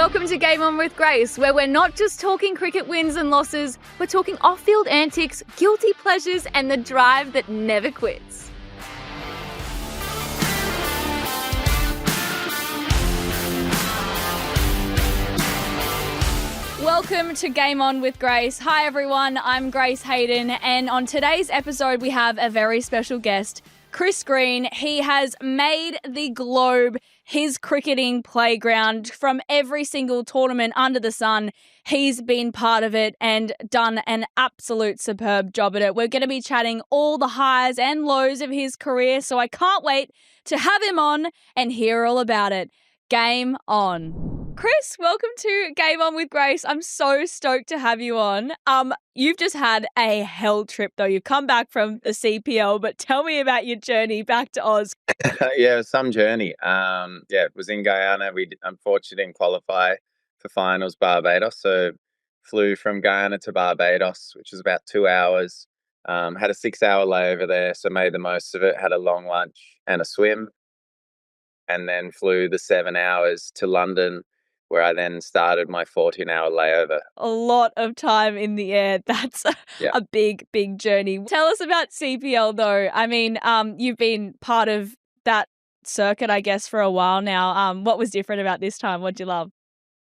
Welcome to Game On with Grace, where we're not just talking cricket wins and losses, we're talking off-field antics, guilty pleasures, and the drive that never quits. Welcome to Game On with Grace. Hi everyone, I'm Grace Hayden, and on today's episode we have a very special guest, Chris Green. He has made the globe his cricketing playground. From every single tournament under the sun, he's been part of it and done an absolute superb job at it. We're going to be chatting all the highs and lows of his career, so I can't wait to have him on and hear all about it. Game on. Chris, welcome to Game On with Grace. I'm so stoked to have you on. You've just had a hell trip though. You've come back from the CPL, but tell me about your journey back to Oz. Yeah, some journey. It was in Guyana. We unfortunately didn't qualify for finals Barbados, so flew from Guyana to Barbados, which was about 2 hours. Had a 6-hour layover there, so made the most of it. Had a long lunch and a swim, and then flew the 7 hours to London, where I then started my 14-hour layover. A lot of time in the air. That's a big, big journey. Tell us about CPL though. I mean, you've been part of that circuit, I guess, for a while now. What was different about this time? What did you love?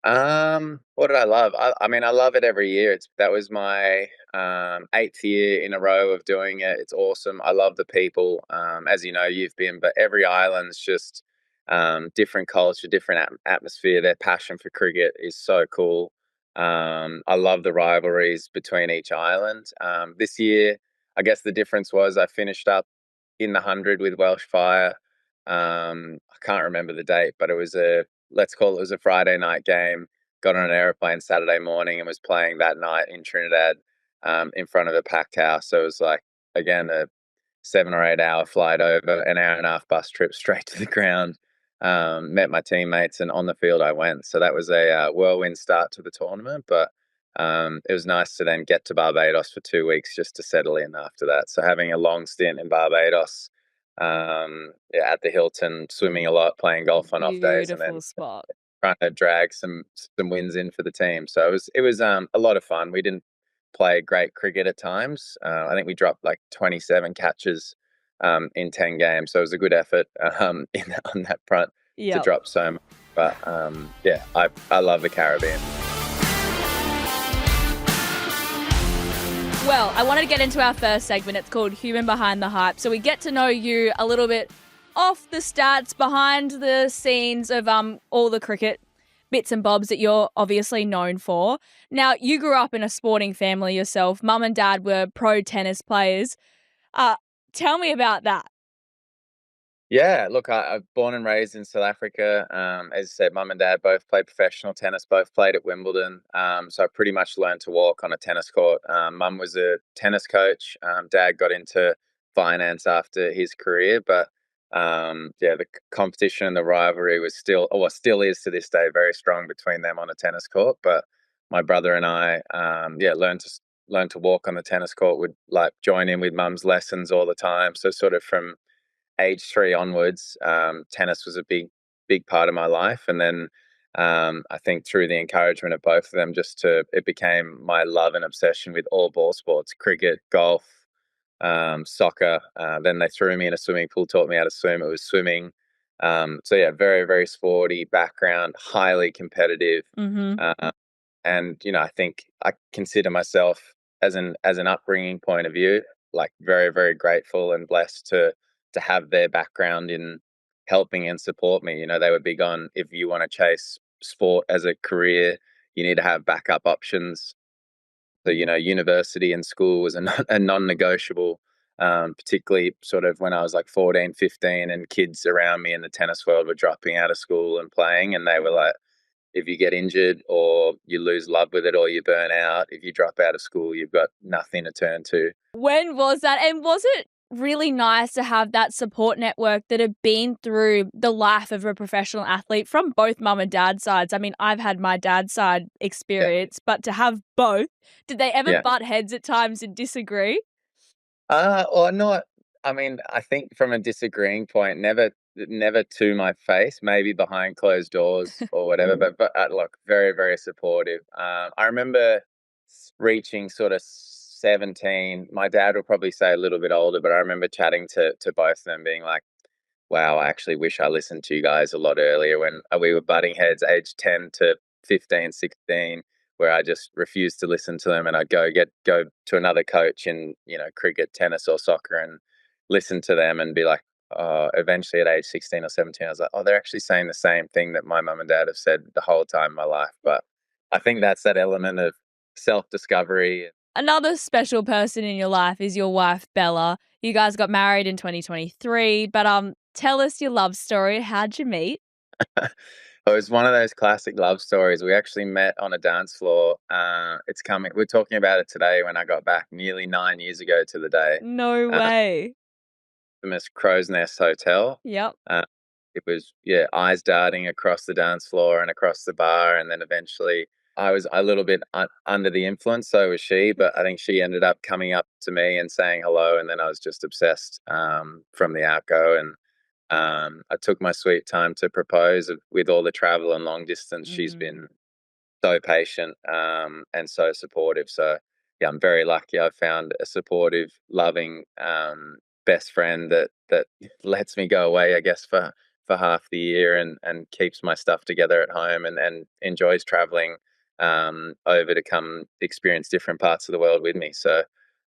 What did I love? I mean, I love it every year. That was my 8th year in a row of doing it. It's awesome. I love the people. As you know, you've been, but every island's just different culture, different atmosphere. Their passion for cricket is so cool. I love the rivalries between each island. This year, I guess the difference was I finished up in the 100 with Welsh Fire. I can't remember the date, but it was let's call it was a Friday night game. Got on an airplane Saturday morning and was playing that night in Trinidad in front of a packed house. So it was like, again, a 7 or 8 hour flight over, an hour and a half bus trip straight to the ground. Met my teammates, and on the field I went. So that was a whirlwind start to the tournament, but it was nice to then get to Barbados for 2 weeks just to settle in after that. So having a long stint in Barbados, at the Hilton, swimming a lot, playing golf on off days, and then spot. trying to drag some wins in for the team. So it was a lot of fun. We didn't play great cricket at times. I think we dropped like 27 catches in 10 games. So it was a good effort on that front to drop so much. But I love the Caribbean. Well, I wanted to get into our first segment. It's called Human Behind the Hype. So we get to know you a little bit off the stats, behind the scenes of all the cricket bits and bobs that you're obviously known for. Now, you grew up in a sporting family yourself. Mum and dad were pro tennis players. Tell me about that. Yeah, look, I'm born and raised in South Africa. As I said, mum and dad both played professional tennis, both played at Wimbledon. So I pretty much learned to walk on a tennis court. Mum was a tennis coach. Dad got into finance after his career. But the competition and the rivalry was still is to this day, very strong between them on a tennis court. But my brother and I, learned to walk on the tennis court, would like join in with mum's lessons all the time. So sort of from age 3 onwards, tennis was a big part of my life. And then I think through the encouragement of both of them, it became my love and obsession with all ball sports: cricket, golf, soccer. Then they threw me in a swimming pool, taught me how to swim. It was swimming. Very, very sporty background, highly competitive. Mm-hmm. And I think I consider myself, as an upbringing point of view, like very, very grateful and blessed to have their background in helping and support me. They were big on, if you want to chase sport as a career, you need to have backup options. So, university and school was a non-negotiable, particularly sort of when I was like 14, 15, and kids around me in the tennis world were dropping out of school and playing, and they were like, if you get injured or you lose love with it or you burn out, if you drop out of school, you've got nothing to turn to. When was that? And was it really nice to have that support network that had been through the life of a professional athlete from both mum and dad sides? I mean, I've had my dad's side experience, but to have both, did they ever butt heads at times and disagree? Or not. I mean, I think from a disagreeing point, never never to my face, maybe behind closed doors or whatever, but look, very, very supportive. I remember reaching sort of 17. My dad will probably say a little bit older, but I remember chatting to both of them being like, wow, I actually wish I listened to you guys a lot earlier when we were butting heads age 10 to 15, 16, where I just refused to listen to them, and I'd go to another coach in, cricket, tennis or soccer and listen to them and be like, eventually at age 16 or 17, I was like, oh, they're actually saying the same thing that my mum and dad have said the whole time in my life. But I think that's that element of self-discovery. Another special person in your life is your wife, Bella. You guys got married in 2023, but tell us your love story. How'd you meet? It was one of those classic love stories. We actually met on a dance floor. It's coming. We're talking about it today when I got back nearly 9 years ago to the day. No Uh, way. Infamous Crow's Nest Hotel. Yep. Uh, it was, yeah, eyes darting across the dance floor and across the bar. And then eventually I was a little bit under the influence. So was she. But I think she ended up coming up to me and saying hello. And then I was just obsessed from the outgo. And I took my sweet time to propose with all the travel and long distance. She's been so patient and so supportive. So yeah, I'm very lucky. I found a supportive, loving best friend that lets me go away, I guess, for half the year and keeps my stuff together at home and enjoys traveling over to come experience different parts of the world with me. So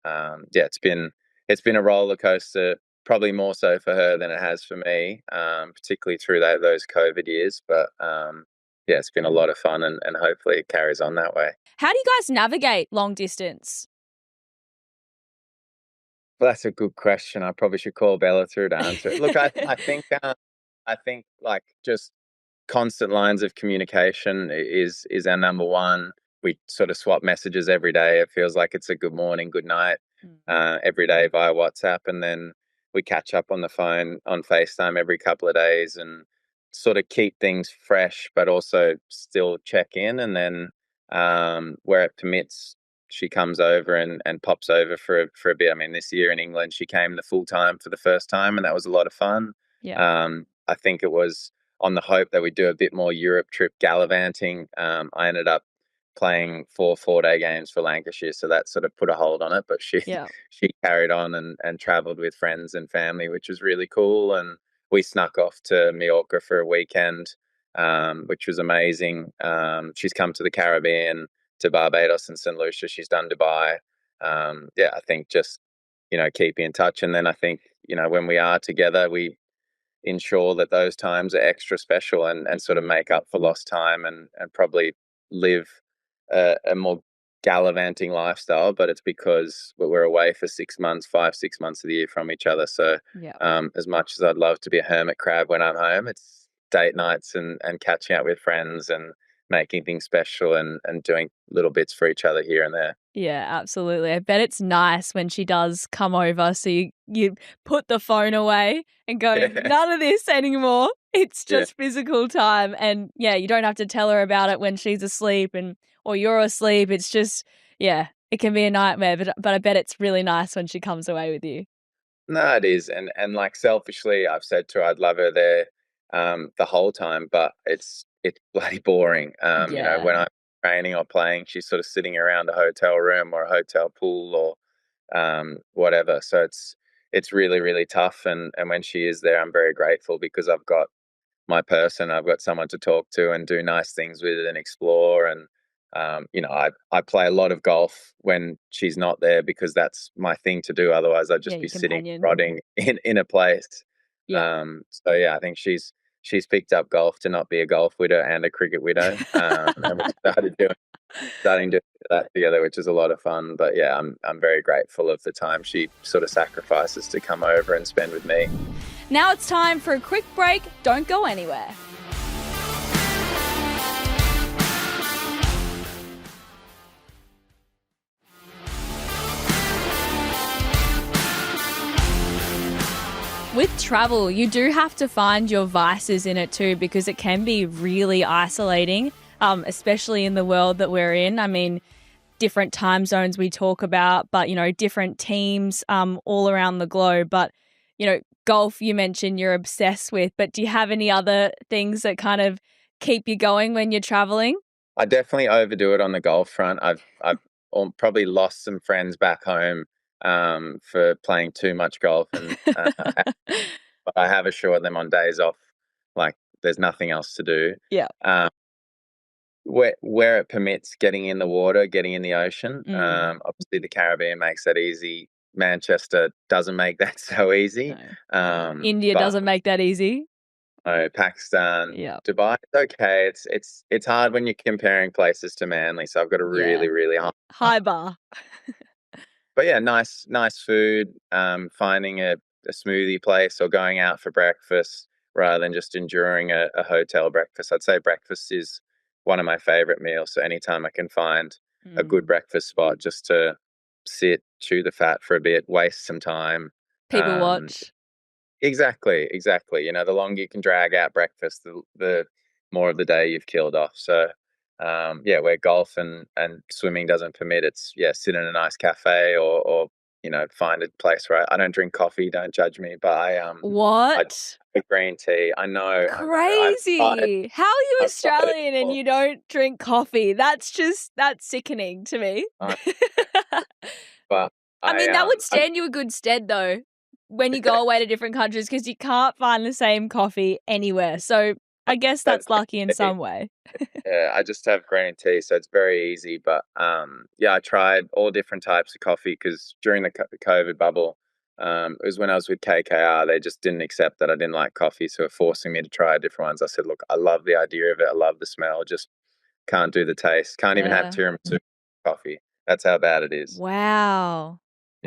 yeah, it's been a roller coaster, probably more so for her than it has for me, particularly through those COVID years. But yeah, it's been a lot of fun and hopefully it carries on that way. How do you guys navigate long distance? Well, that's a good question. I probably should call Bella through to answer it. Look, I think like just constant lines of communication is our number one. We sort of swap messages every day. It feels like it's a good morning, good night, every day via WhatsApp, and then we catch up on the phone on FaceTime every couple of days and sort of keep things fresh, but also still check in. And then where it permits, she comes over and pops over for a bit. I mean, this year in England, she came the full time for the first time, and that was a lot of fun. Yeah. I think it was on the hope that we do a bit more Europe trip gallivanting. I ended up playing 4 4-day games for Lancashire, so that sort of put a hold on it. But she Yeah. she carried on and travelled with friends and family, which was really cool. And we snuck off to Mallorca for a weekend, which was amazing. She's come to the Caribbean, to Barbados and St. Lucia. She's done Dubai. Yeah, I think just, keep in touch. And then I think, when we are together, we ensure that those times are extra special and sort of make up for lost time and probably live a more gallivanting lifestyle. But it's because we're away for 6 months, 5 6 months of the year from each other. So Yeah. as much as I'd love to be a hermit crab when I'm home, it's date nights and catching out with friends and making things special and doing little bits for each other here and there. Yeah, absolutely. I bet it's nice when she does come over. So you put the phone away and go, none of this anymore. It's Yeah. just physical time. And yeah, you don't have to tell her about it when she's asleep or you're asleep. It's just, yeah, it can be a nightmare. But I bet it's really nice when she comes away with you. No, it is. And like selfishly, I've said to her I'd love her there the whole time, but it's bloody boring. Yeah. When I'm training or playing, she's sort of sitting around a hotel room or a hotel pool or whatever. So it's really, really tough. And when she is there, I'm very grateful because I've got my person. I've got someone to talk to and do nice things with and explore. And I play a lot of golf when she's not there because that's my thing to do. Otherwise, I'd Yeah, just be your sitting companion. rotting in a place. Yeah. So yeah, I think she's picked up golf to not be a golf widow and a cricket widow. And we starting to do that together, which is a lot of fun. But yeah, I'm very grateful of the time she sort of sacrifices to come over and spend with me. Now it's time for a quick break. Don't go anywhere. With travel, you do have to find your vices in it too, because it can be really isolating, especially in the world that we're in. I mean, different time zones we talk about, but, different teams all around the globe. But, golf you mentioned you're obsessed with, but do you have any other things that kind of keep you going when you're traveling? I definitely overdo it on the golf front. I've probably lost some friends back home for playing too much golf, and but I have assured them on days off, like there's nothing else to do. Yeah. Where it permits getting in the water, getting in the ocean. Obviously, the Caribbean makes that easy. Manchester doesn't make that so easy. No. India But doesn't make that easy. Pakistan, Yeah. Dubai, it's okay. It's hard when you're comparing places to Manly. So I've got a really, really high bar. But yeah, nice food. Finding a smoothie place or going out for breakfast rather than just enduring a hotel breakfast. I'd say breakfast is one of my favorite meals. So anytime I can find a good breakfast spot just to sit, chew the fat for a bit, waste some time. People watch. Exactly. You know, the longer you can drag out breakfast, the more of the day you've killed off. So, where golf and swimming doesn't permit, it's sit in a nice cafe or you know, find a place where I don't drink coffee. Don't judge me, but I What? drink green tea. I know. Crazy. How are you I've tried it Australian and before. you don't drink coffee? That's sickening to me. But I mean, that would stand you a good stead though when you go away to different countries because you can't find the same coffee anywhere. So I guess that's lucky in some way. Yeah, I just have green tea, so it's very easy. But I tried all different types of coffee because during the COVID bubble, it was when I was with KKR. They just didn't accept that I didn't like coffee, so were forcing me to try different ones. I said, look, I love the idea of it. I love the smell. Just can't do the taste. Can't even have tiramisu coffee. That's how bad it is. Wow.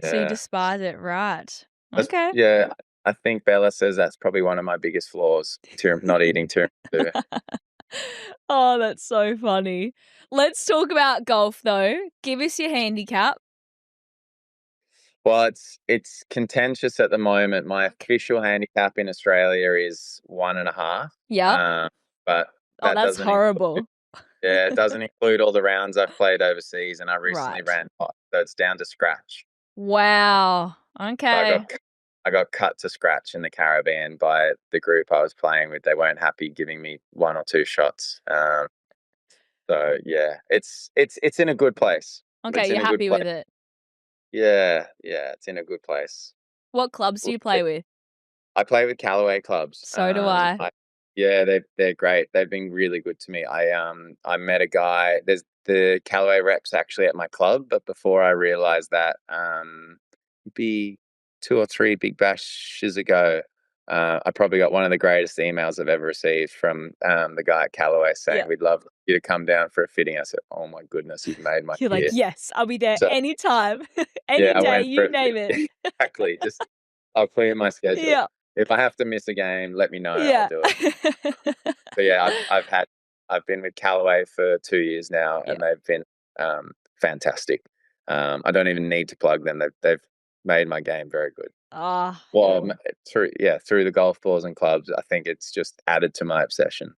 So you Yeah. despise it, right? That's- Okay. Yeah, I think Bella says that's probably one of my biggest flaws. Not eating tiramisu. Oh, that's so funny. Let's talk about golf though. Give us your handicap. Well, it's contentious at the moment. My official handicap in Australia is 1.5. Yeah. But Oh, that that's doesn't include, horrible. it doesn't include all the rounds I've played overseas, and I recently Right. ran hot, so it's down to scratch. Wow. So Okay. I got cut to scratch in the Caribbean by the group I was playing with. They weren't happy giving me one or two shots. So yeah, it's in a good place. Okay, It's in you're a good happy place. with it. Yeah, it's in a good place. What clubs do you play with? I play with Callaway clubs. So do I. Yeah, they're great. They've been really good to me. I met a guy. There's the Callaway reps actually at my club, but before I realized that, it'd be 2 or 3 big bashes ago, I probably got one of the greatest emails I've ever received from the guy at Callaway saying, "We'd love you to come down for a fitting." I said, "Oh my goodness, you've made my You're like, year." yes, I'll be there So anytime, any yeah, I day, went for you name it. exactly. Just I'll clear my schedule. Yeah. If I have to miss a game, let me know. I'll Yeah. do it. But yeah, I've been with Callaway for 2 years now, Yeah. and they've been fantastic. I don't even need to plug them. They've made my game very good. Well, through the golf balls and clubs, I think it's just added to my obsession.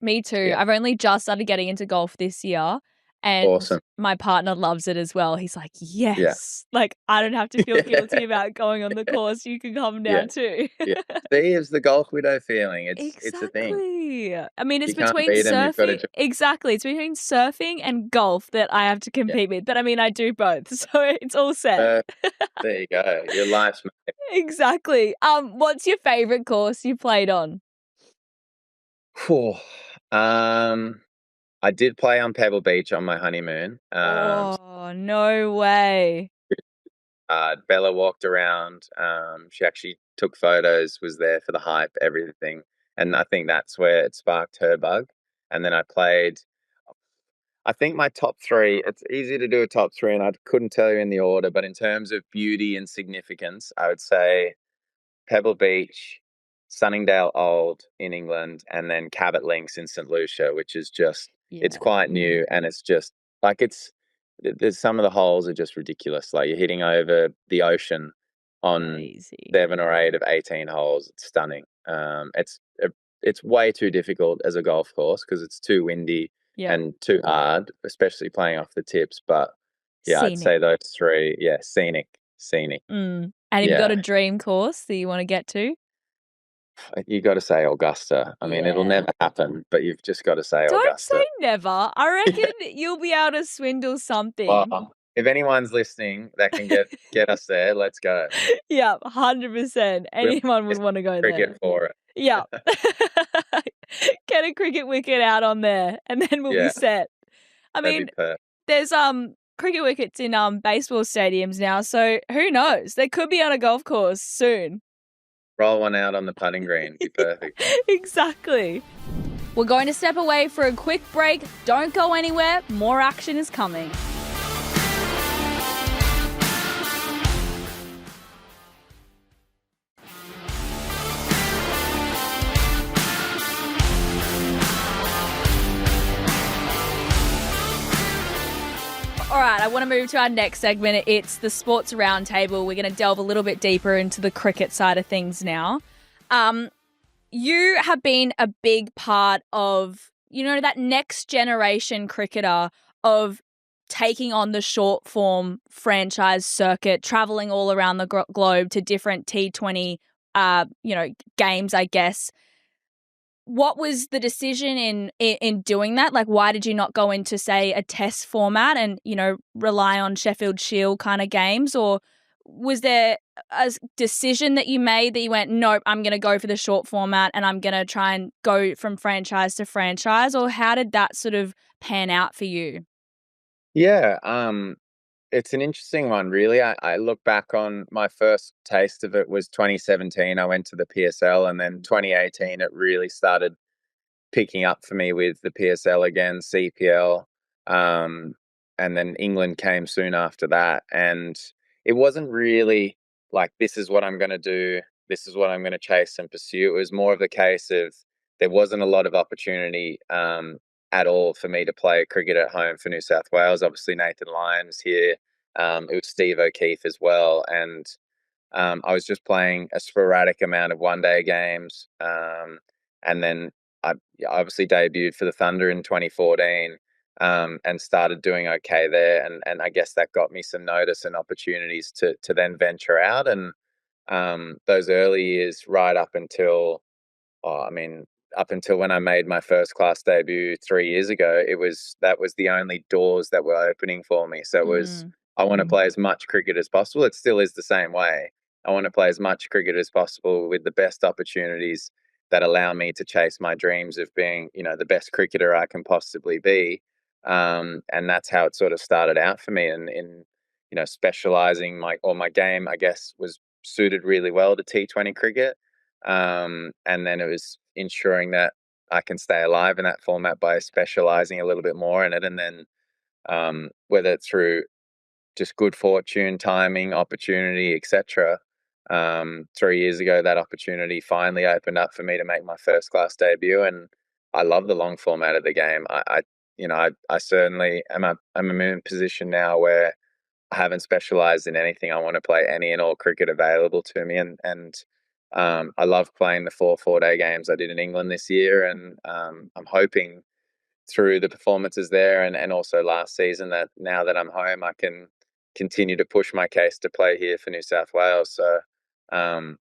Me too. Yeah. I've only just started getting into golf this year, and Awesome. my partner loves it as well. He's like, Yeah. yes, like I don't have to feel guilty about going on the course. You can come Yeah. down too. Yeah. See, it's the golf widow feeling. It's a thing. Exactly. I mean, it's You can't between beat 'em, you've gotta surfing. Exactly. It's between surfing and golf that I have to compete with. But I mean, I do both, so it's all set. There you go. Your life's made. Exactly. What's your favorite course you played on? Phew. I did play on Pebble Beach on my honeymoon. Oh, no way. Bella walked around. She actually took photos, was there for the hype, everything. And I think that's where it sparked her bug. And then I think my top three, it's easy to do a top three, and I couldn't tell you in the order, but in terms of beauty and significance, I would say Pebble Beach, Sunningdale Old in England, and then Cabot Links in St. Lucia, which is just, it's quite new, and it's just like there's some of the holes are just ridiculous. Like you're hitting over the ocean on Crazy. 7 or 8 of 18 holes. It's stunning. It's way too difficult as a golf course because it's too windy and too hard, especially playing off the tips. But yeah, I'd say those three. Yeah, scenic. And have you got a Yeah. dream course that you want to get to? You got to say Augusta. I mean, it'll Yeah. never happen, but you've just got to say Don't say Augusta. never. I reckon you'll be able to swindle something. Well, if anyone's listening that can get us there, let's go. Yeah, 100%. We'll Anyone would miss want to go there. cricket for it. Yeah. Get a cricket wicket out on there and then we'll be Yeah, set. I that'd be mean, perfect. there's cricket wickets in baseball stadiums now, so who knows? They could be on a golf course soon. Roll one out on the putting green. Be perfect. Exactly. We're going to step away for a quick break. Don't go anywhere. More action is coming. All right, I want to move to our next segment. It's the Sports Roundtable. We're going to delve a little bit deeper into the cricket side of things now. You have been a big part of, that next generation cricketer of taking on the short form franchise circuit, traveling all around the globe to different T20, games, I guess. What was the decision in doing that? Like, why did you not go into, say, a test format and, rely on Sheffield Shield kind of games? Or was there a decision that you made that you went, nope, I'm going to go for the short format and I'm going to try and go from franchise to franchise? Or how did that sort of pan out for you? Yeah, it's an interesting one, really. I look back on my first taste of it was 2017. I went to the PSL, and then 2018 it really started picking up for me with the PSL again, CPL, and then England came soon after that. And it wasn't really like, this is what I'm going to do, this is what I'm going to chase and pursue. It was more of the case of there wasn't a lot of opportunity at all for me to play cricket at home for New South Wales. Obviously, Nathan Lyon was here. It was Steve O'Keefe as well. And I was just playing a sporadic amount of one-day games. And then I obviously debuted for the Thunder in 2014 and started doing okay there. And I guess that got me some notice and opportunities to then venture out. And those early years, right up until, up until when I made my first class debut 3 years ago, that was the only doors that were opening for me. So it was, I want to play as much cricket as possible. It still is the same way. I want to play as much cricket as possible with the best opportunities that allow me to chase my dreams of being, the best cricketer I can possibly be. And that's how it sort of started out for me. And in, specializing my game, I guess, was suited really well to T20 cricket. And then it was ensuring that I can stay alive in that format by specializing a little bit more in it. And then whether it's through just good fortune, timing, opportunity, etc. 3 years ago, that opportunity finally opened up for me to make my first class debut, and I love the long format of the game. I certainly I'm in a position now where I haven't specialized in anything. I want to play any and all cricket available to me, and I love playing the 4 day games I did in England this year, and I'm hoping through the performances there and also last season that now that I'm home, I can continue to push my case to play here for New South Wales. So,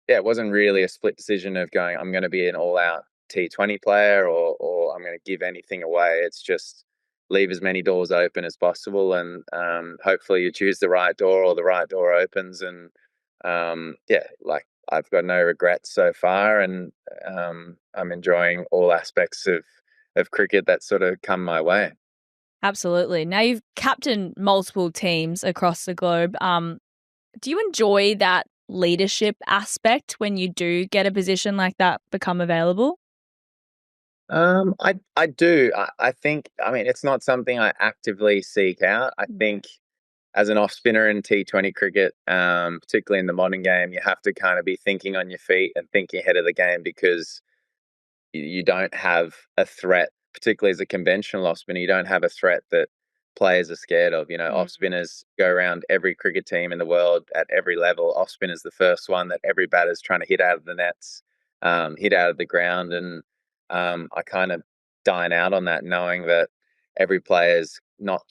it wasn't really a split decision of going, I'm going to be an all out T20 player or I'm going to give anything away. It's just leave as many doors open as possible. And hopefully you choose the right door or the right door opens. And I've got no regrets so far. And I'm enjoying all aspects of cricket that sort of come my way. Absolutely. Now you've captained multiple teams across the globe. Do you enjoy that leadership aspect when you do get a position like that become available? I do. I think, it's not something I actively seek out. I think as an off spinner in T20 cricket, particularly in the modern game, you have to kind of be thinking on your feet and thinking ahead of the game because you don't have a threat, particularly as a conventional off spinner. You don't have a threat that players are scared of. Off spinners go around every cricket team in the world at every level. Off spinner's the first one that every batter's trying to hit out of the nets, hit out of the ground. And I kind of dine out on that, knowing that every player's not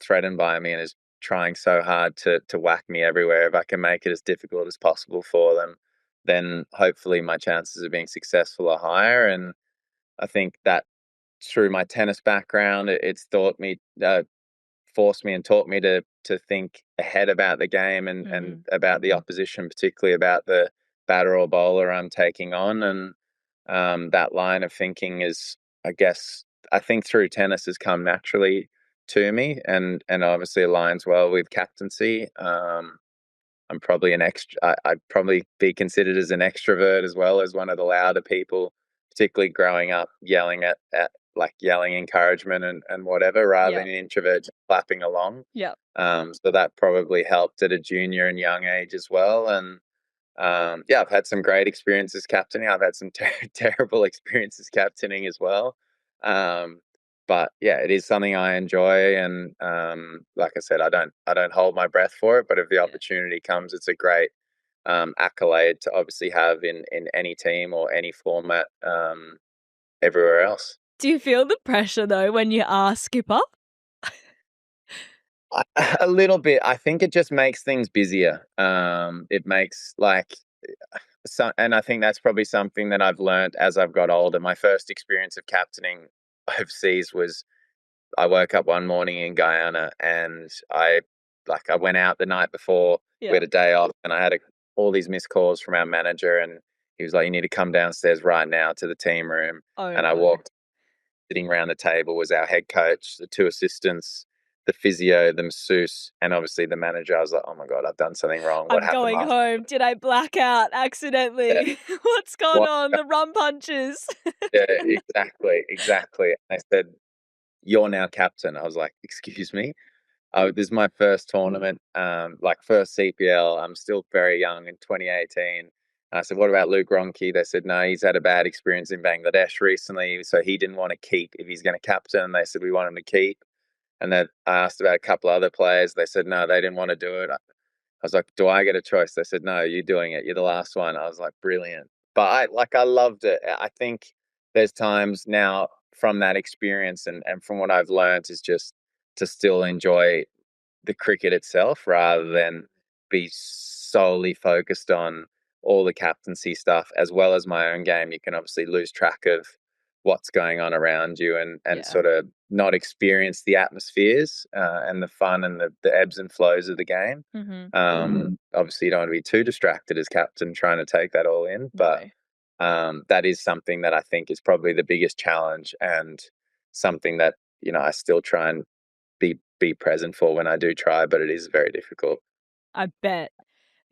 threatened by me and is trying so hard to whack me everywhere. If I can make it as difficult as possible for them, then hopefully my chances of being successful are higher. And I think that through my tennis background, it's forced me and taught me to think ahead about the game and about the opposition, particularly about the batter or bowler I'm taking on. And that line of thinking is, I guess, I think through tennis has come naturally to me, and obviously aligns well with captaincy. I'm probably an I'd probably be considered as an extrovert as well, as one of the louder people, particularly growing up yelling at like yelling encouragement and whatever, rather than an introvert just clapping along. Yeah. So that probably helped at a junior and young age as well. And yeah, I've had some great experiences captaining. I've had some terrible experiences captaining as well. Um, but yeah, it is something I enjoy, and like I said, I don't hold my breath for it. But if the opportunity comes, it's a great accolade to obviously have in any team or any format everywhere else. Do you feel the pressure though when you are skipper? A little bit. I think it just makes things busier. It makes and I think that's probably something that I've learned as I've got older. My first experience of captaining overseas was I woke up one morning in Guyana, and I went out the night before. We had a day off, and I had all these missed calls from our manager, and he was like, "You need to come downstairs right now to the team room." And I walked. Sitting around the table was our head coach, the two assistants, the physio, the masseuse, and obviously the manager. I was like, "Oh my god, I've done something wrong. What I'm happened going last?" home. Did I black out accidentally? What's gone What? on? The rum punches. Yeah, exactly. I said, "You're now captain." I was like, "Excuse me." This is my first tournament, first CPL. I'm still very young in 2018. And I said, "What about Luke Ronke?" They said, "No, he's had a bad experience in Bangladesh recently, so he didn't want to keep if he's going to captain." They said, "We want him to keep." And then I asked about a couple other players. They said, "No, they didn't want to do it." I was like, "Do I get a choice?" They said, "No, you're doing it. You're the last one." I was like, "Brilliant." But I loved it. I think there's times now from that experience and from what I've learned is just to still enjoy the cricket itself rather than be solely focused on all the captaincy stuff as well as my own game. You can obviously lose track of what's going on around you and sort of not experience the atmospheres and the fun and the ebbs and flows of the game. Obviously, you don't want to be too distracted as captain trying to take that all in, but that is something that I think is probably the biggest challenge and something that I still try and be present for when I do try, but it is very difficult. I bet.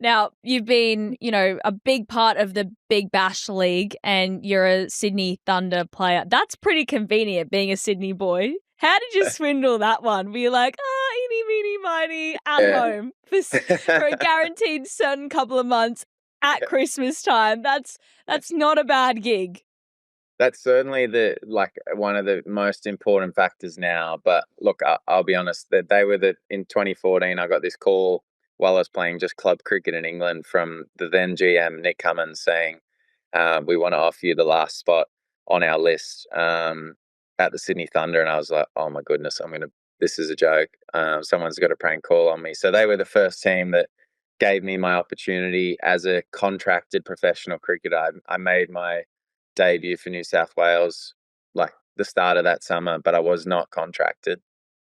Now, you've been, a big part of the Big Bash League and you're a Sydney Thunder player. That's pretty convenient being a Sydney boy. How did you swindle that one? Were you like, eeny, meeny, miny, at home for a guaranteed certain couple of months at Christmas time? That's not a bad gig. That's certainly one of the most important factors now. But look, I'll be honest, that they were in 2014, I got this call while I was playing just club cricket in England from the then GM Nick Cummins saying, "We want to offer you the last spot on our list at the Sydney Thunder." And I was like, "Oh my goodness, this is a joke. Someone's got a prank call on me." So they were the first team that gave me my opportunity as a contracted professional cricketer. I made my debut for New South Wales like the start of that summer, but I was not contracted.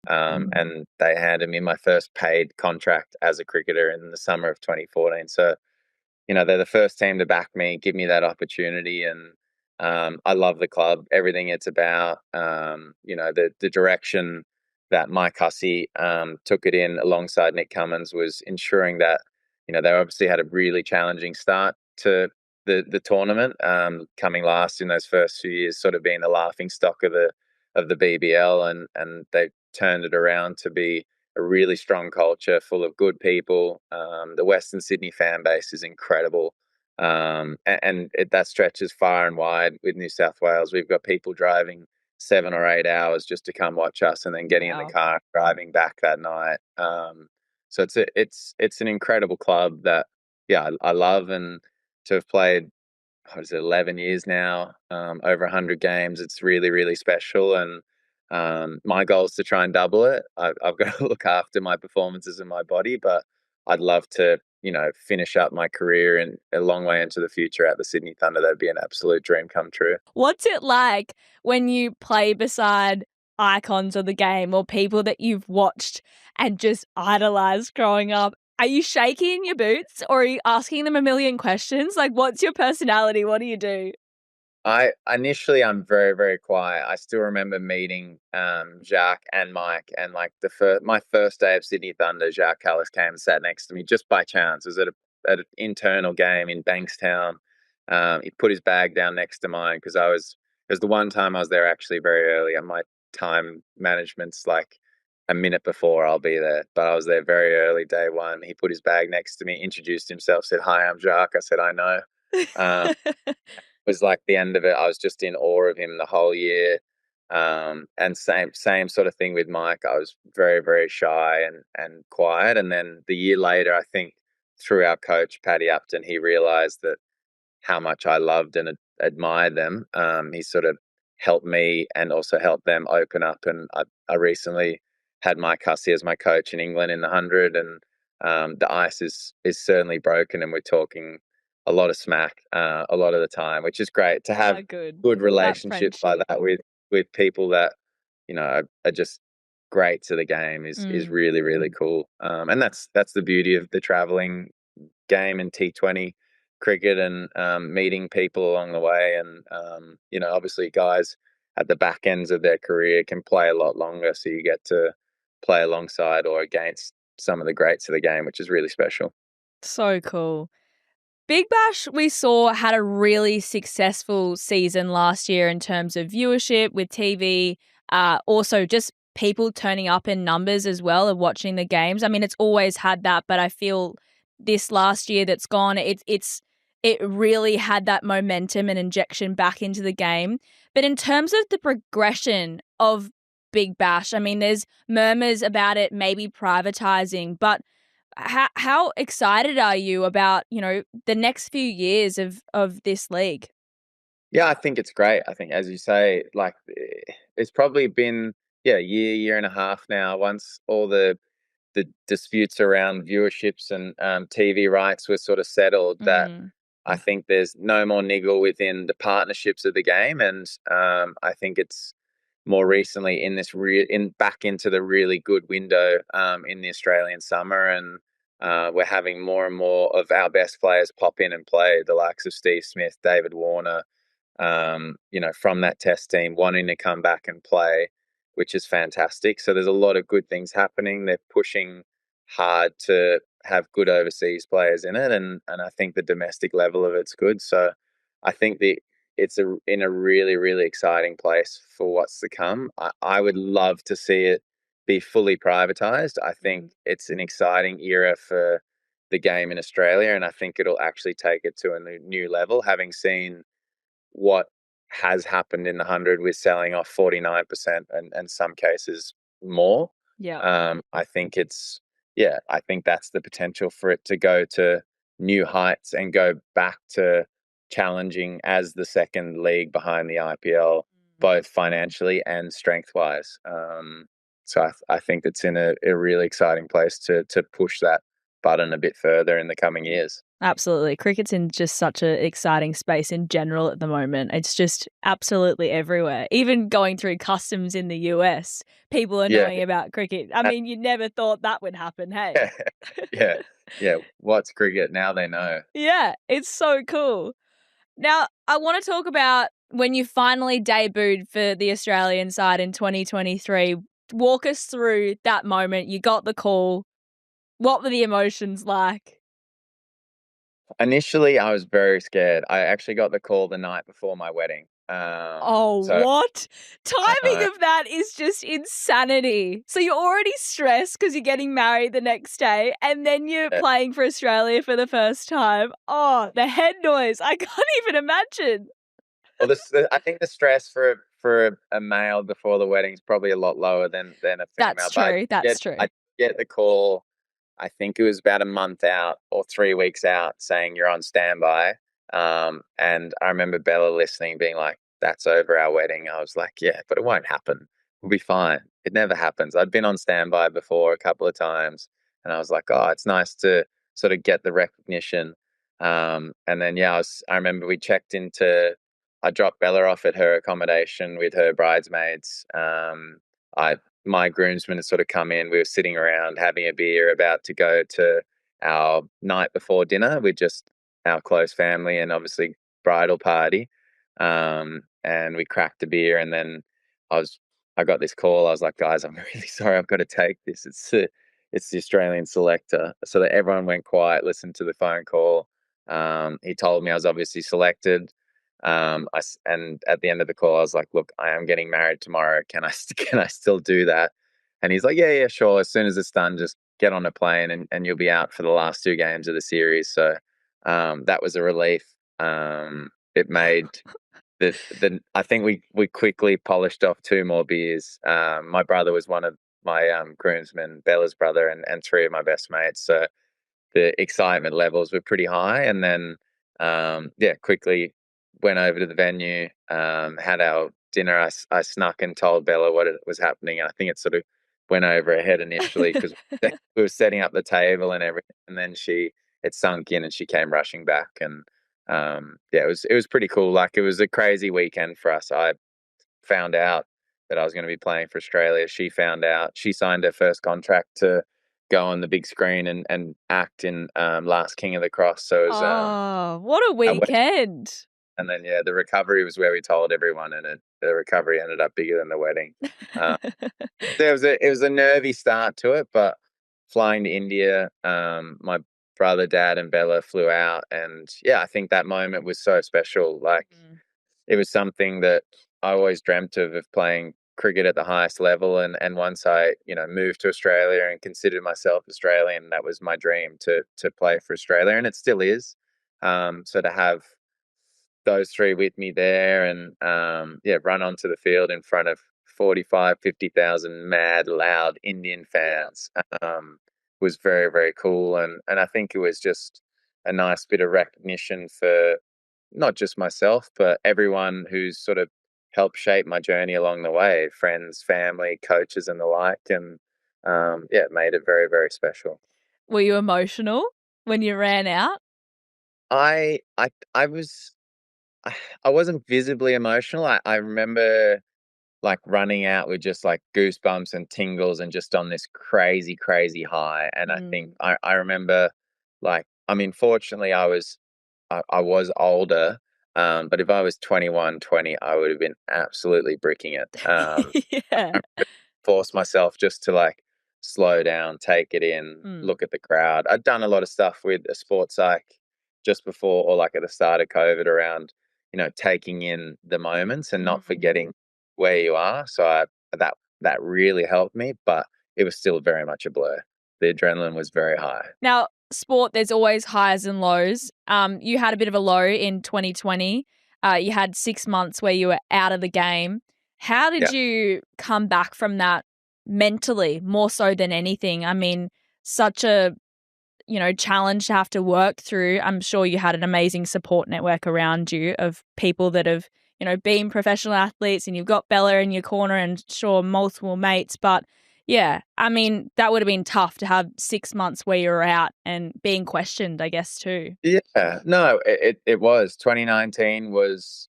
And they handed me my first paid contract as a cricketer in the summer of 2014. So, they're the first team to back me, give me that opportunity. And I love the club, everything it's about. The direction that Mike Hussey took it in alongside Nick Cummins was ensuring that, they obviously had a really challenging start to the tournament, coming last in those first few years, sort of being the laughing stock of the BBL, and they turned it around to be a really strong culture full of good people. The Western Sydney fan base is incredible, that stretches far and wide with New South Wales. We've got people driving 7 or 8 hours just to come watch us, and then getting in the car and driving back that night. So it's an incredible club that I love, and to have played 11 years now, over 100 games. It's really, really special. And My goal is to try and double it. I've got to look after my performances and my body, but I'd love to, finish up my career and a long way into the future at the Sydney Thunder. That'd be an absolute dream come true. What's it like when you play beside icons of the game or people that you've watched and just idolized growing up? Are you shaking in your boots or are you asking them a million questions? Like, what's your personality? What do you do? I'm very, very quiet. I still remember meeting Jacques and Mike, and like my first day of Sydney Thunder, Jacques Callis came and sat next to me just by chance. It was at an internal game in Bankstown. He put his bag down next to mine because it was the one time I was there actually very early, and my time management's like a minute before I'll be there. But I was there very early, day one. He put his bag next to me, introduced himself, said, "Hi, I'm Jacques." I said, "I know." Um, was like the end of it. I was just in awe of him the whole year. And same sort of thing with Mike. I was very, very shy and quiet. And then the year later, I think through our coach, Paddy Upton, he realized that how much I loved and admired them. He sort of helped me and also helped them open up. And I recently had Mike Hussey as my coach in England in the 100, and the ice is certainly broken, and we're talking a lot of smack a lot of the time, which is great to have Good. good That relationships like friendship. that with people that are just great to the game is really, really cool. And that's the beauty of the traveling game in T20 cricket, and meeting people along the way. And obviously guys at the back ends of their career can play a lot longer, so you get to play alongside or against some of the greats of the game, which is really special. So cool. Big Bash, we saw, had a really successful season last year in terms of viewership with TV, also just people turning up in numbers as well of watching the games. I mean, it's always had that, but I feel this last year that's gone, it really had that momentum and injection back into the game. But in terms of the progression of Big Bash, I mean, there's murmurs about it maybe privatizing, but how excited are you about, the next few years of this league? Yeah, I think it's great. I think, as you say, like it's probably been year and a half now. Once all the disputes around viewerships and TV rights were sort of settled, that Mm, I think there's no more niggle within the partnerships of the game, and I think it's more recently in this back into the really good window in the Australian summer, and we're having more and more of our best players pop in and play, the likes of Steve Smith, David Warner, from that test team wanting to come back and play, which is fantastic. So there's a lot of good things happening. They're pushing hard to have good overseas players in it, and I think the domestic level of it's good. So I think it's in a really, really exciting place for what's to come. I would love to see it be fully privatized. I think it's an exciting era for the game in Australia, and I think it'll actually take it to a new level, having seen what has happened in the 100 with selling off 49% and some cases more. yeah. I think I think that's the potential for it to go to new heights and go back to challenging as the second league behind the IPL, both financially and strength wise. So I think it's in a really exciting place to push that button a bit further in the coming years. Absolutely. Cricket's in just such an exciting space in general at the moment. It's just absolutely everywhere. Even going through customs in the US, people are Yeah. knowing about cricket. I mean, you never thought that would happen, hey? Yeah. Yeah. What's cricket? Now they know. Yeah, it's so cool. Now, I want to talk about when you finally debuted for the Australian side in 2023. Walk us through that moment. You got the call. What were the emotions like? Initially, I was very scared. I actually got the call the night before my wedding. Oh, So what? I Timing know. of that is just insanity. So you're already stressed because you're getting married the next day, and then you're Yeah. playing for Australia for the first time. Oh, the head noise. I can't even imagine. Well, I think the stress for a male before the wedding is probably a lot lower than a female. That's But true. That's true. I get the call. I think it was about a month out or 3 weeks out, saying you're on standby. And I remember Bella listening, being like, "That's over our wedding." I was like, "Yeah, but it won't happen." we'll be fine. It never happens. I'd been on standby before a couple of times, and I was like, oh, it's nice to sort of get the recognition. And then yeah, I remember we checked into. I dropped Bella off at her accommodation with her bridesmaids. I My groomsmen had sort of come in. We were sitting around having a beer, about to go to our night before dinner with just our close family and obviously bridal party. And we cracked a beer, and then I was I got this call. I was like, guys, I'm really sorry. I've got to take this. It's the Australian selector. So that everyone went quiet, listened to the phone call. He told me I was obviously selected. And at the end of the call, I was like, look, I am getting married tomorrow. Can I still do that? And he's like, yeah, sure. As soon as it's done, just get on a plane and you'll be out for the last two games of the series. So that was a relief. It made I think we quickly polished off two more beers. My brother was one of my groomsmen, Bella's brother, and three of my best mates. So the excitement levels were pretty high. And then yeah, quickly went over to the venue, had our dinner. I snuck and told Bella what was happening. I think it sort of went over her head initially because we were setting up the table and everything, and then it sunk in and she came rushing back. And yeah, it was pretty cool. Like, it was a crazy weekend for us. I found out that I was going to be playing for Australia. She found out. She signed her first contract to go on the big screen and act in Last King of the Cross. So it was Oh, what a a wedding. weekend. And then yeah, the recovery was where we told everyone, and the recovery ended up bigger than the wedding. Uh, it was a nervy start to it, but flying to India, my brother, dad, and Bella flew out, and yeah, I think that moment was so special. Like, it was something that I always dreamt of playing cricket at the highest level, and once I moved to Australia and considered myself Australian, that was my dream to play for Australia, and it still is. So to have those three with me there, and yeah, run onto the field in front of 45, 50,000 mad loud Indian fans, was very, very cool. And I think it was just a nice bit of recognition for not just myself, but everyone who's sort of helped shape my journey along the way, friends, family, coaches, and the like. And yeah, it made it very, very special. Were you emotional when you ran out? I was I wasn't visibly emotional. I remember like running out with just like goosebumps and tingles and just on this crazy, crazy high. And I think I remember, like, I mean, fortunately I was older. But if I was 21, 20, I would have been absolutely bricking it. Yeah. Force myself just to like slow down, take it in, look at the crowd. I'd done a lot of stuff with a sports psych just before, or like at the start of COVID, around, taking in the moments and not forgetting where you are. So that really helped me, but it was still very much a blur. The adrenaline was very high. Now, sport, there's always highs and lows. You had a bit of a low in 2020. You had 6 months where you were out of the game. How did Yeah. you come back from that mentally, more so than anything? I mean, such a challenge to have to work through. I'm sure you had an amazing support network around you of people that have, been professional athletes, and you've got Bella in your corner and sure multiple mates. But yeah, I mean, that would have been tough to have 6 months where you were out and being questioned, I guess, too. Yeah. No, it was. 2019 was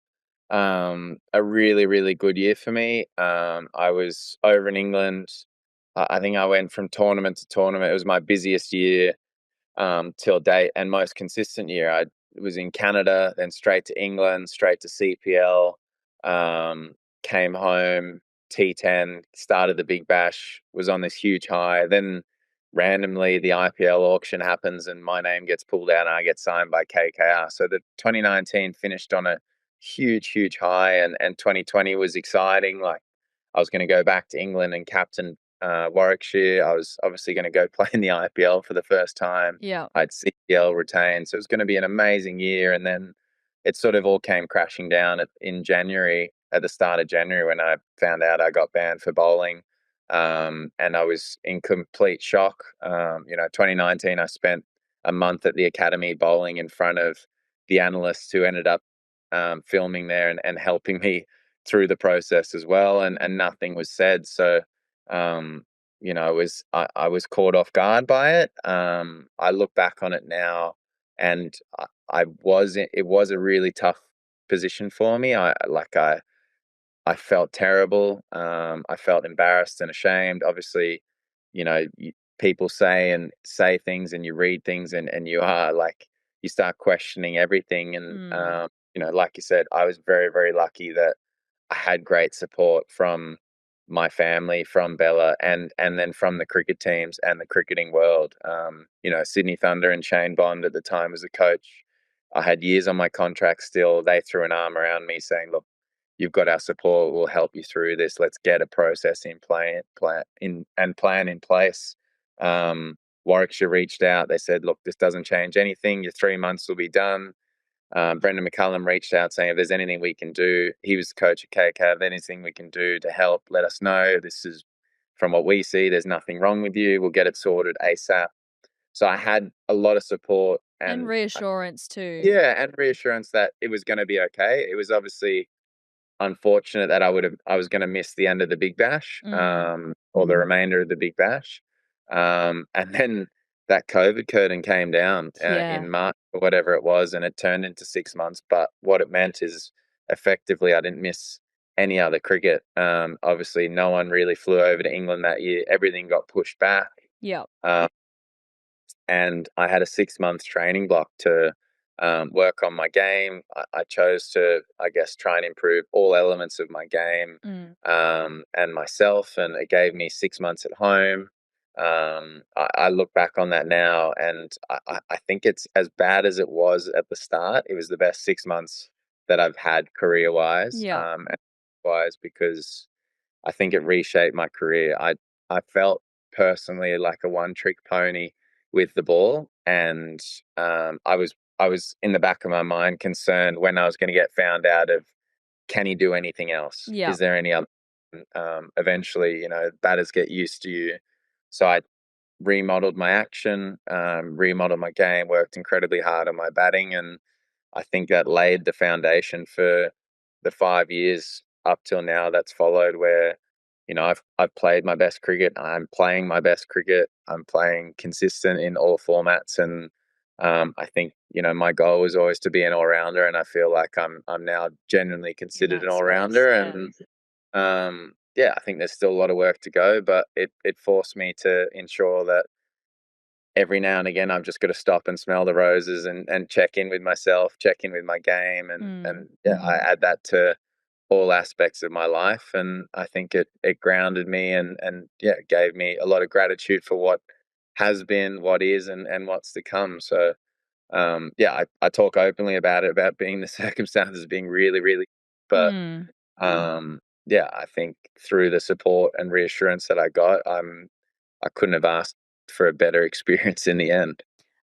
a really, really good year for me. I was over in England. I think I went from tournament to tournament. It was my busiest year till date and most consistent year. I was in Canada, then straight to England, straight to CPL, came home, T10, started the Big Bash, was on this huge high. Then randomly the IPL auction happens and my name gets pulled out and I get signed by KKR. So the 2019 finished on a huge, huge high, and 2020 was exciting. Like, I was going to go back to England and captain Warwickshire. I was obviously going to go play in the IPL for the first time. Yeah. I had CPL retained, so it was going to be an amazing year. And then it sort of all came crashing down in January, at the start of January, when I found out I got banned for bowling. And I was in complete shock. 2019, I spent a month at the academy bowling in front of the analysts who ended up filming there and helping me through the process as well, and nothing was said. So, I was caught off guard by it. I look back on it now, and it was a really tough position for me. I felt terrible. I felt embarrassed and ashamed. Obviously, people say things, and you read things, and you are like, you start questioning everything. And like you said, I was very, very lucky that I had great support from my family, from Bella, and then from the cricket teams and the cricketing world. Sydney Thunder and Shane Bond at the time was the coach. I had years on my contract still. They threw an arm around me saying, "Look, you've got our support. We'll help you through this. Let's get a process plan in place." Warwickshire reached out. They said, "Look, this doesn't change anything. Your 3 months will be done." Brendan McCullum reached out saying, if there's anything we can do, he was the coach at KCAV, anything we can do to help, let us know. This is, from what we see, there's nothing wrong with you. We'll get it sorted ASAP. So I had a lot of support And reassurance too. Yeah, and reassurance that it was going to be okay. It was obviously unfortunate that I was going to miss the end of the Big Bash, or the remainder of the Big Bash. And then that COVID curtain came down in March or whatever it was, and it turned into 6 months. But what it meant is effectively I didn't miss any other cricket. Obviously, no one really flew over to England that year. Everything got pushed back. Yeah. And I had a 6 month training block to work on my game. I chose to, I guess, try and improve all elements of my game and myself. And it gave me 6 months at home. I look back on that now, and I think it's as bad as it was at the start. It was the best 6 months that I've had career-wise, and wise, because I think it reshaped my career. I felt personally like a one-trick pony with the ball, and I was in the back of my mind concerned when I was going to get found out of, can he do anything else? Yeah. Is there any other? Eventually, batters get used to you. So I remodeled my action, remodeled my game, worked incredibly hard on my batting, and I think that laid the foundation for the 5 years up till now that's followed, where I've played my best cricket. I'm playing my best cricket. I'm playing consistent in all formats, and I think my goal was always to be an all rounder, and I feel like I'm now genuinely considered an all rounder. And I think there's still a lot of work to go, but it forced me to ensure that every now and again I've just got to stop and smell the roses and check in with myself, check in with my game, and I add that to all aspects of my life, and I think it grounded me and gave me a lot of gratitude for what has been, what is, and what's to come. So I talk openly about it, about being the circumstances being really, really, but I think through the support and reassurance that I got, I couldn't have asked for a better experience in the end.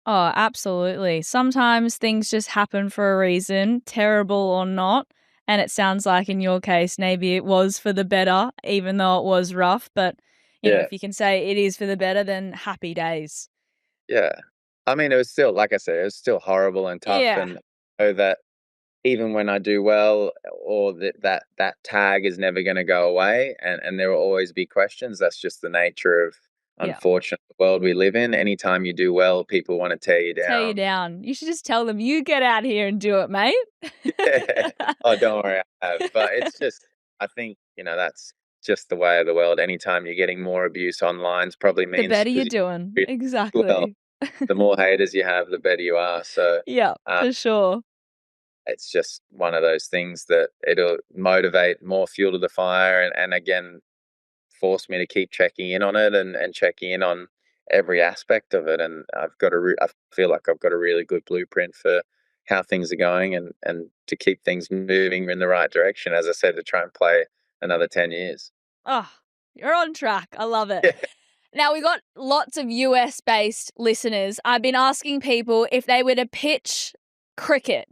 Oh, absolutely. Sometimes things just happen for a reason, terrible or not. And it sounds like in your case, maybe it was for the better, even though it was rough. But, you know, if you can say it is for the better, then happy days. Yeah. I mean, it was still, like I said, it was still horrible and tough. Yeah. And I know that even when I do well, or that tag is never going to go away, and there will always be questions. That's just the nature of, unfortunately, the world we live in. Anytime you do well, people want to tear you down. Tear you down. You should just tell them, you get out here and do it, mate. Yeah. Oh, don't worry, I have. But it's just, I think, that's just the way of the world. Anytime you're getting more abuse online, probably means the better you're doing. Exactly. Well, the more haters you have, the better you are. So yeah, for sure. It's just one of those things that it'll motivate, more fuel to the fire, and again, force me to keep checking in on it and checking in on every aspect of it. And I feel like I've got a really good blueprint for how things are going, and to keep things moving in the right direction. As I said, to try and play another 10 years. Oh, you're on track. I love it. Yeah. Now, we got lots of US-based listeners. I've been asking people if they were to pitch cricket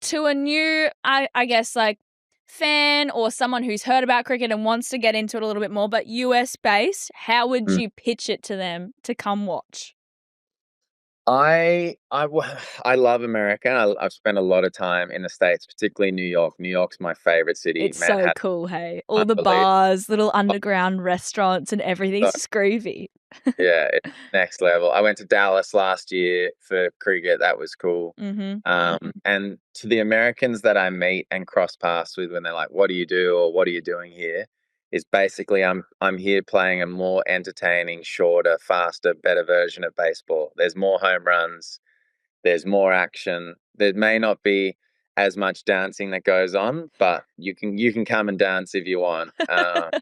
to a new, I guess, like, fan or someone who's heard about cricket and wants to get into it a little bit more, but US-based, how would you pitch it to them to come watch? I love America. I've spent a lot of time in the States, particularly New York. New York's my favorite city. It's so Manhattan, cool, hey? All the unbelievable. bars, little underground restaurants and everything. It's just groovy. Yeah, it's next level. I went to Dallas last year for cricket. That was cool. Mm-hmm. And to the Americans that I meet and cross paths with when they're like, "What do you do?" or "What are you doing here?" is basically I'm here playing a more entertaining, shorter, faster, better version of baseball. There's more home runs. There's more action. There may not be as much dancing that goes on, but you can come and dance if you want. But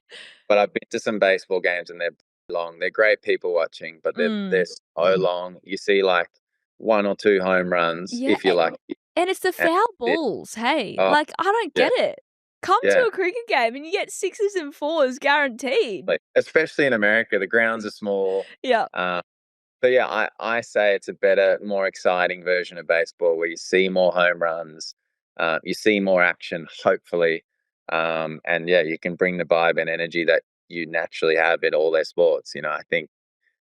I've been to some baseball games and they're long. They're great people watching, but they're so long. You see like one or two home runs Yeah, if you're lucky. and it's the And foul it, balls, hey? oh Like, I don't yeah, get it. Come to yeah. a cricket game and you get sixes and fours guaranteed. Like especially in America, the grounds are small. Yeah. Um, But yeah, I say it's a better, more exciting version of baseball where you see more home runs, you see more action, hopefully. And yeah, you can bring the vibe and energy that you naturally have in all their sports. I think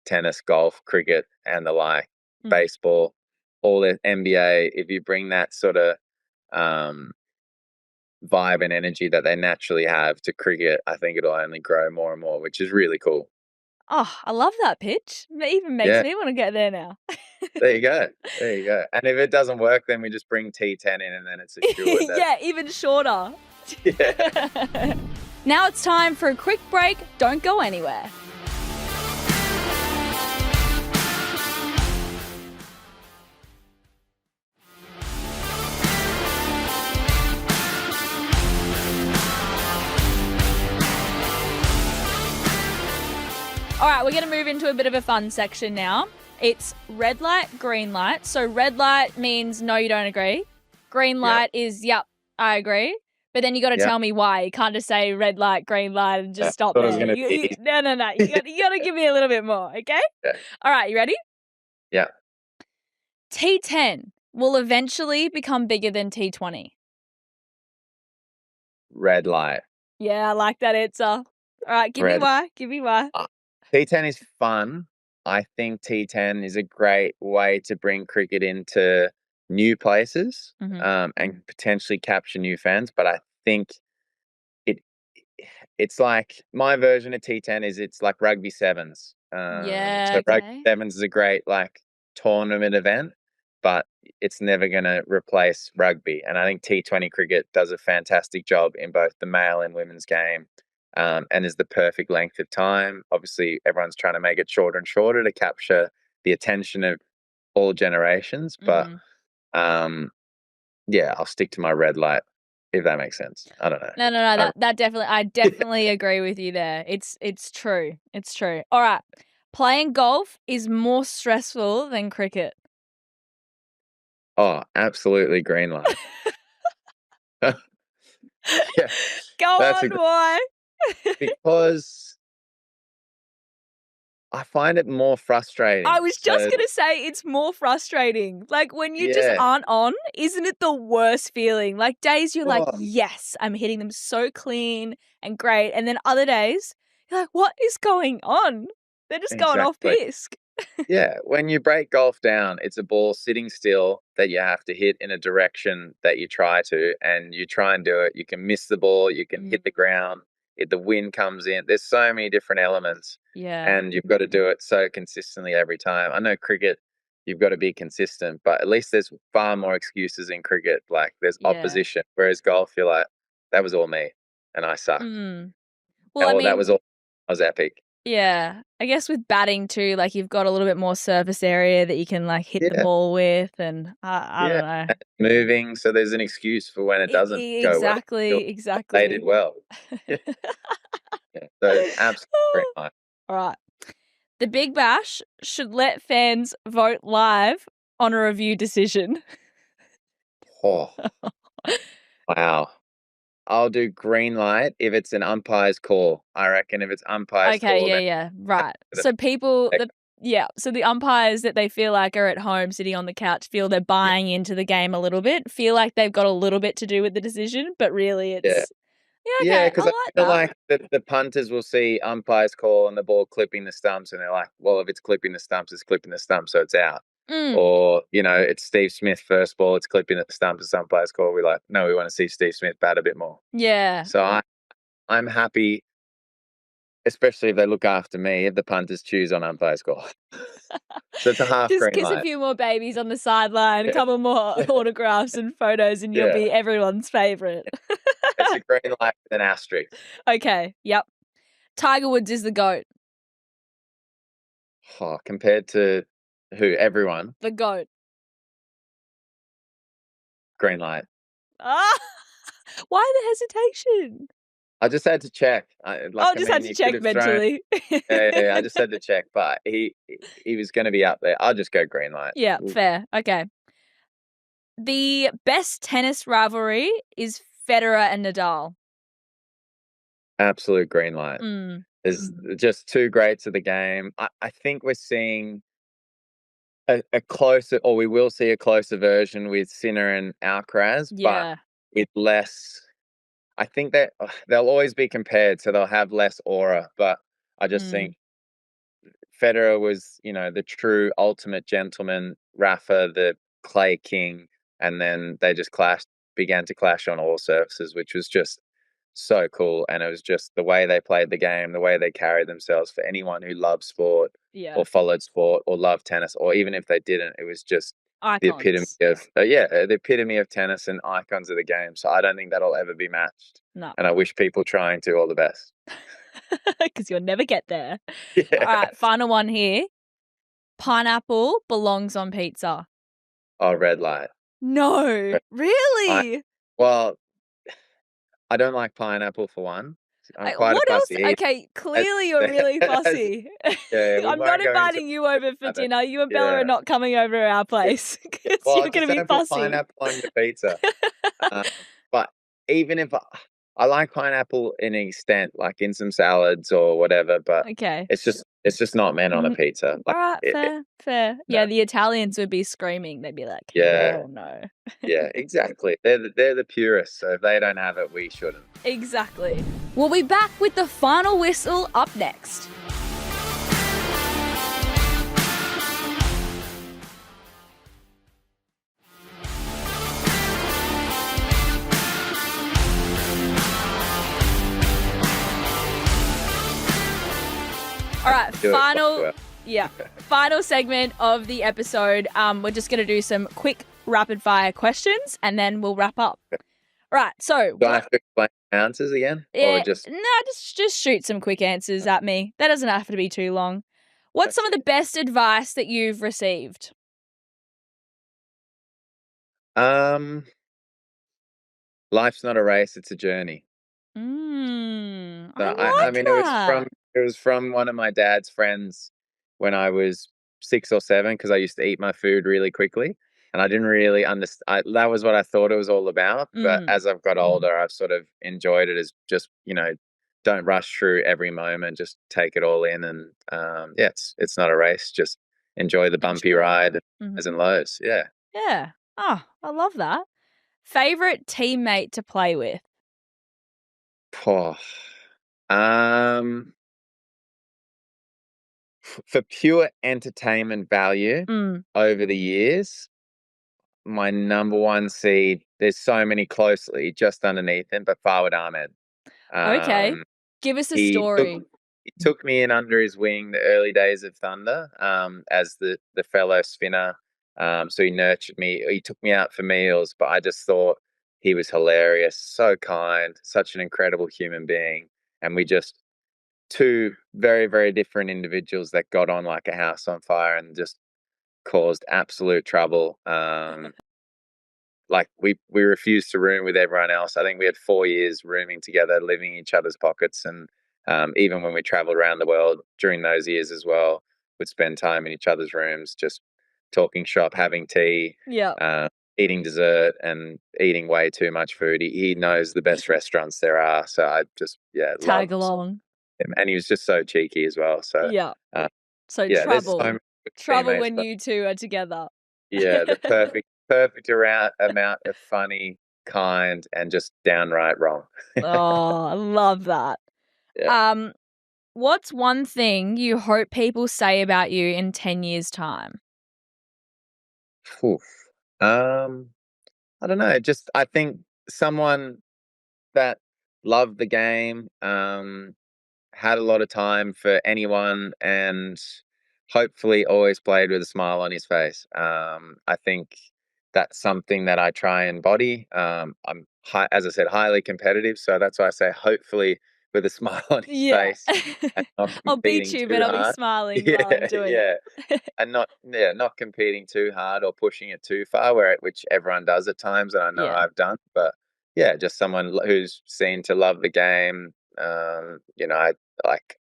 tennis, golf, cricket, and the like, Mm. baseball, all the NBA, if you bring that sort of um, vibe and energy that they naturally have to cricket, I think it'll only grow more and more, which is really cool. Oh, I love that pitch. It even makes Yeah. me want to get there now. There you go. There you go. And if it doesn't work, then we just bring T10 in and then it's assured that. Yeah, even shorter. Yeah. Now it's time for a quick break. Don't go anywhere. All right, we're going to move into a bit of a fun section now. It's red light, green light. So red light means no, you don't agree. Green light is, yep, I agree. But then you got to tell me why. You can't just say red light, green light and just stop Thought it was there. gonna be easy. No. You got to give me a little bit more, okay? Yeah. All right, you ready? Yeah. T10 will eventually become bigger than T20. Red light. Yeah, I like that answer. All right, give me why. T10 is fun. I think T10 is a great way to bring cricket into new places and potentially capture new fans. But I think it it's like my version of T10 is it's like rugby sevens. Yeah, So rugby okay. sevens is a great like tournament event, but it's never going to replace rugby. And I think T20 cricket does a fantastic job in both the male and women's game, and is the perfect length of time. Obviously, everyone's trying to make it shorter and shorter to capture the attention of all generations. But yeah, I'll stick to my red light if that makes sense. I don't know. No. That definitely, I definitely agree with you there. It's true. It's true. All right. Playing golf is more stressful than cricket. Oh, absolutely green light. Yeah, Go that's on, why? because I find it more frustrating. I was just going to say it's more frustrating. Like when you just Yeah. aren't on, isn't it the worst feeling? Like days you're like, Oh. yes, I'm hitting them so clean and great. And then other days, you're like, what is going on? They're just going off Exactly. pisc. Yeah, when you break golf down, it's a ball sitting still that you have to hit in a direction that you try to, and you try and do it. You can miss the ball, you can hit the ground, if the wind comes in. There's so many different elements, Yeah. and you've got to do it so consistently every time. I know cricket, you've got to be consistent, but at least there's far more excuses in cricket. Like there's opposition, whereas golf, you're like, that was all me, and I sucked. Well, I Or that mean, was all. I was epic. yeah, I guess with batting too, like you've got a little bit more surface area that you can like hit the ball with, and I don't know. Moving, so there's an excuse for when it doesn't go well. They did Exactly. well. Yeah. So absolutely fine. All right. The Big Bash should let fans vote live on a review decision. Oh, wow. I'll do green light if it's an umpire's call. I reckon if it's umpire's call, then Yeah, right. So so the umpires that they feel like are at home sitting on the couch feel they're buying into the game a little bit, feel like they've got a little bit to do with the decision, but really it's yeah, okay. because I I like feel that. like the punters will see umpire's call and the ball clipping the stumps, and they're like, well, if it's clipping the stumps, it's clipping the stumps, so it's out. Or, it's Steve Smith first ball, it's clipping the stump of some players call. We're like, no, we want to see Steve Smith bat a bit more. Yeah. So I'm happy, especially if they look after me, if the punters choose on umpire's call. So it's a half Just green kiss a light. few more babies on the sideline, a couple more autographs and photos, and you'll be everyone's favourite. It's a green light with an asterisk. Okay, yep. Tiger Woods is the GOAT. Oh, compared to who? Everyone? The GOAT. Green light. Ah, why the hesitation? I just had to check. Just had to check mentally. Yeah, I just had to check, but he was going to be up there. I'll just go green light. Yeah, fair. Okay. The best tennis rivalry is Federer and Nadal. Absolute green light. There's just two greats of the game. I think we're seeing a closer, or we will see a closer version with Sinner and Alcaraz, but with less. I think that they'll always be compared, so they'll have less aura. But I just think Federer was, the true ultimate gentleman, Rafa, the clay king, and then they just began to clash on all surfaces, which was just so cool. And it was just the way they played the game, the way they carried themselves. For anyone who loved sport or followed sport or loved tennis, or even if they didn't, it was just the epitome of the epitome of tennis and icons of the game. So I don't think that'll ever be matched. No. And I wish people trying to all the best. Because you'll never get there. Yeah. All right, final one here. Pineapple belongs on pizza. Oh, red light. No, really? I don't like pineapple for one. I'm quite a fussy eater. Okay, clearly you're really fussy. I'm not inviting you over for dinner. You and Bella are not coming over to our place because you're going to be fussy. Pineapple on your pizza. But even if I like pineapple in an extent, like in some salads or whatever, but it's just not meant on a pizza. All right, fair. Yeah, the Italians would be screaming. They'd be like, "Hell no." Yeah, exactly. They're the purists, so if they don't have it, we shouldn't. Exactly. We'll be back with the final whistle up next. All right, final segment of the episode. We're just going to do some quick rapid fire questions and then we'll wrap up. All right, so do I have to explain answers again? Yeah, or just shoot some quick answers at me. That doesn't have to be too long. What's some of the best advice that you've received? Life's not a race, it's a journey. I mean, it was from one of my dad's friends when I was 6 or 7, because I used to eat my food really quickly, and I didn't really understand. That was what I thought it was all about. But as I've got older, I've sort of enjoyed it as just don't rush through every moment, just take it all in, and it's not a race. Just enjoy the bumpy ride, highs and lows. Yeah. Yeah. Oh, I love that. Favorite teammate to play with? For pure entertainment value over the years, my number one seed, there's so many closely just underneath him, but Fawad Ahmed. Okay. Give us a story. He took me in under his wing the early days of Thunder as the fellow spinner. So he nurtured me. He took me out for meals, but I just thought he was hilarious, so kind, such an incredible human being. And we just, two very, very different individuals that got on like a house on fire and just caused absolute trouble. Like we refused to room with everyone else. I think we had 4 years rooming together, living in each other's pockets. And even when we traveled around the world during those years as well, would spend time in each other's rooms, just talking shop, having tea, eating dessert and eating way too much food. He knows the best restaurants there are. So I just, tag along. Him. And he was just so cheeky as well. So, trouble when you two are together. Yeah, the perfect amount of funny, kind, and just downright wrong. Oh, I love that. Yeah. What's one thing you hope people say about you in 10 years' time? Phew. Um, I don't know. Just I think someone that loved the game, had a lot of time for anyone, and hopefully always played with a smile on his face. I think that's something that I try and embody. As I said, highly competitive, so that's why I say hopefully with a smile on his Yeah. face and not I'll beat competing you, but too I'll be hard. smiling while I'm Yeah, doing yeah, it. and not competing too hard or pushing it too far, which everyone does at times, and I know Yeah. I've done. But yeah, just someone who's seen to love the game.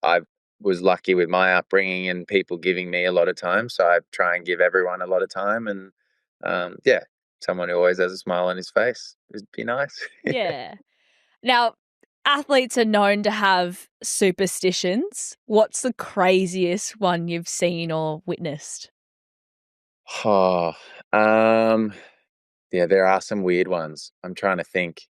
I was lucky with my upbringing and people giving me a lot of time, so I try and give everyone a lot of time. And yeah, someone who always has a smile on his face would be nice. Yeah. Now, athletes are known to have superstitions. What's the craziest one you've seen or witnessed? Oh, um, yeah, there are some weird ones. I'm trying to think.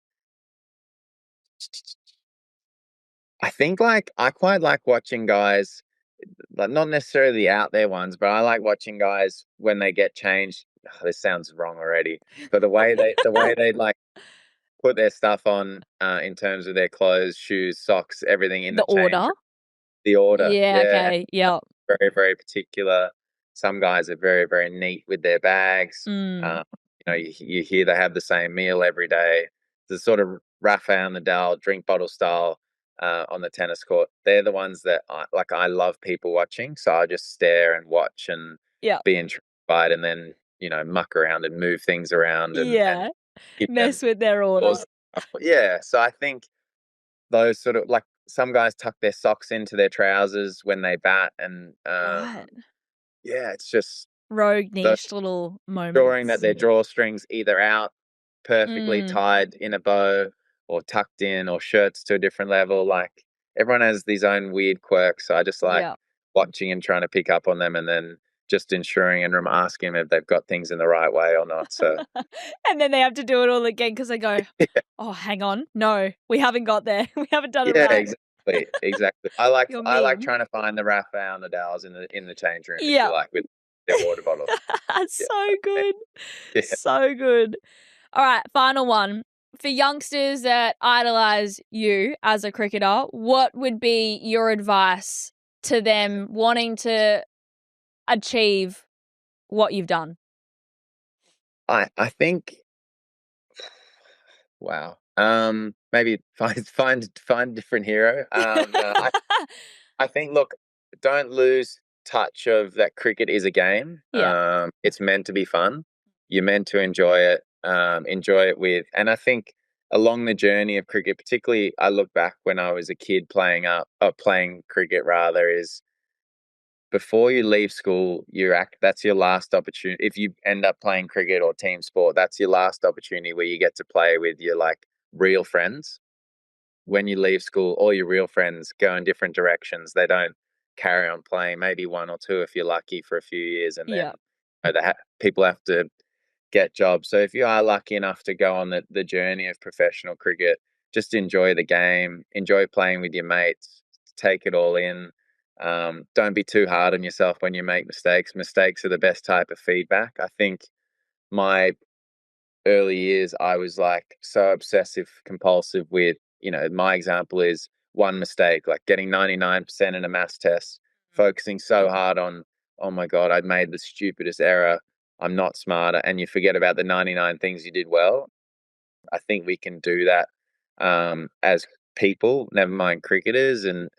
I think like I quite like watching guys, like not necessarily the out there ones, but I like watching guys when they get changed. This sounds wrong already, but the way they like put their stuff on, in terms of their clothes, shoes, socks, everything in The the change order? room, the order, Yeah, yeah, okay. Yep. very, very particular. Some guys are very, very neat with their bags. Mm. You hear they have the same meal every day. The sort of Rafael Nadal drink bottle style, on the tennis court. They're the ones that I love people watching. So I just stare and watch and Yep. be intrigued by it, and then muck around and move things around and Yeah. give them Mess with their order. scores. Yeah. So I think those sort of like some guys tuck their socks into their trousers when they bat, and Right. yeah, it's just Rogue the niche little ensuring that moments. their drawstrings either out perfectly Mm. tied in a bow or tucked in, or shirts to a different level. Like everyone has these own weird quirks. So I just like Yeah. watching and trying to pick up on them, and then just ensuring and asking them if they've got things in the right way or not. So And then they have to do it all again because they go, "Oh, hang on. No, we haven't got there. We haven't done it yeah, right." exactly. I like Your I like meme. trying to find the Rafael Nadals in the change room, if you Yeah. like, with their water bottle. Yeah, So good. yeah. So good. All right, final one. For youngsters that idolize you as a cricketer, what would be your advice to them wanting to achieve what you've done? I think, wow. Maybe find a different hero. No, I think, look, don't lose touch of that cricket is a game. Yeah. It's meant to be fun. You're meant to enjoy it. Enjoy it and I think along the journey of cricket, particularly, I look back when I was a kid playing cricket rather, is before you leave school, that's your last opportunity. If you end up playing cricket or team sport, that's your last opportunity where you get to play with your like real friends. When you leave school, all your real friends go in different directions. They don't carry on playing, maybe one or two if you're lucky for a few years, and then Yeah. people have to get jobs. So if you are lucky enough to go on the journey of professional cricket, just enjoy the game, enjoy playing with your mates, take it all in. Don't be too hard on yourself when you make mistakes. Mistakes are the best type of feedback. I think my early years, I was like so obsessive compulsive with, my example is one mistake, like getting 99% in a maths test, focusing so hard on, oh my God, I'd made the stupidest error. I'm not smarter. And you forget about the 99 things you did well. I think we can do that, as people, never mind cricketers, and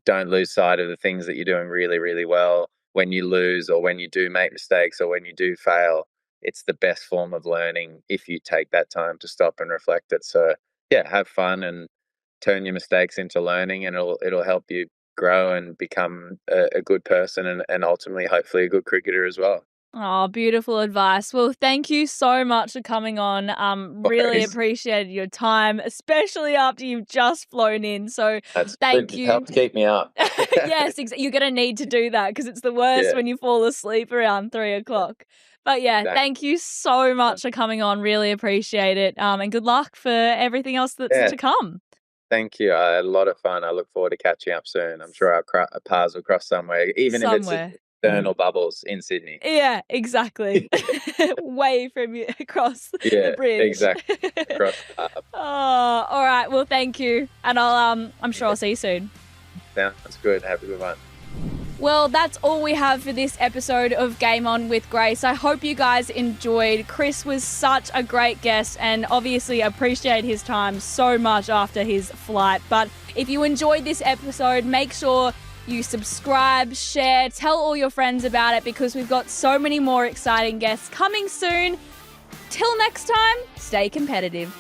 don't lose sight of the things that you're doing really, really well. When you lose, or when you do make mistakes, or when you do fail, it's the best form of learning if you take that time to stop and reflect it. So yeah, have fun and turn your mistakes into learning, and it'll help you grow and become a good person, and ultimately, hopefully, a good cricketer as well. Oh, beautiful advice. Well, thank you so much for coming on. Really Worries. appreciated your time, especially after you've just flown in. So That's thank good. you. Helps keep me up. Yes, you're going to need to do that because it's the worst Yeah, when you fall asleep around 3 o'clock. But yeah, exactly. thank you so much for coming on. Really appreciate it. And good luck for everything else that's Yeah, to come thank you. I had a lot of fun. I look forward to catching up soon. I'm sure our paths will cross somewhere, even if it's somewhere. external bubbles in Sydney. Yeah, exactly. Way from you across Yeah, the bridge. exactly. Across the harbour. Oh, all right. Well, thank you, and I'm sure I'll see you soon. Sounds good. Have a good one. Well, that's all we have for this episode of Game On with Grace. I hope you guys enjoyed. Chris was such a great guest and obviously appreciate his time so much after his flight. But if you enjoyed this episode, make sure you subscribe, share, tell all your friends about it because we've got so many more exciting guests coming soon. Till next time, stay competitive.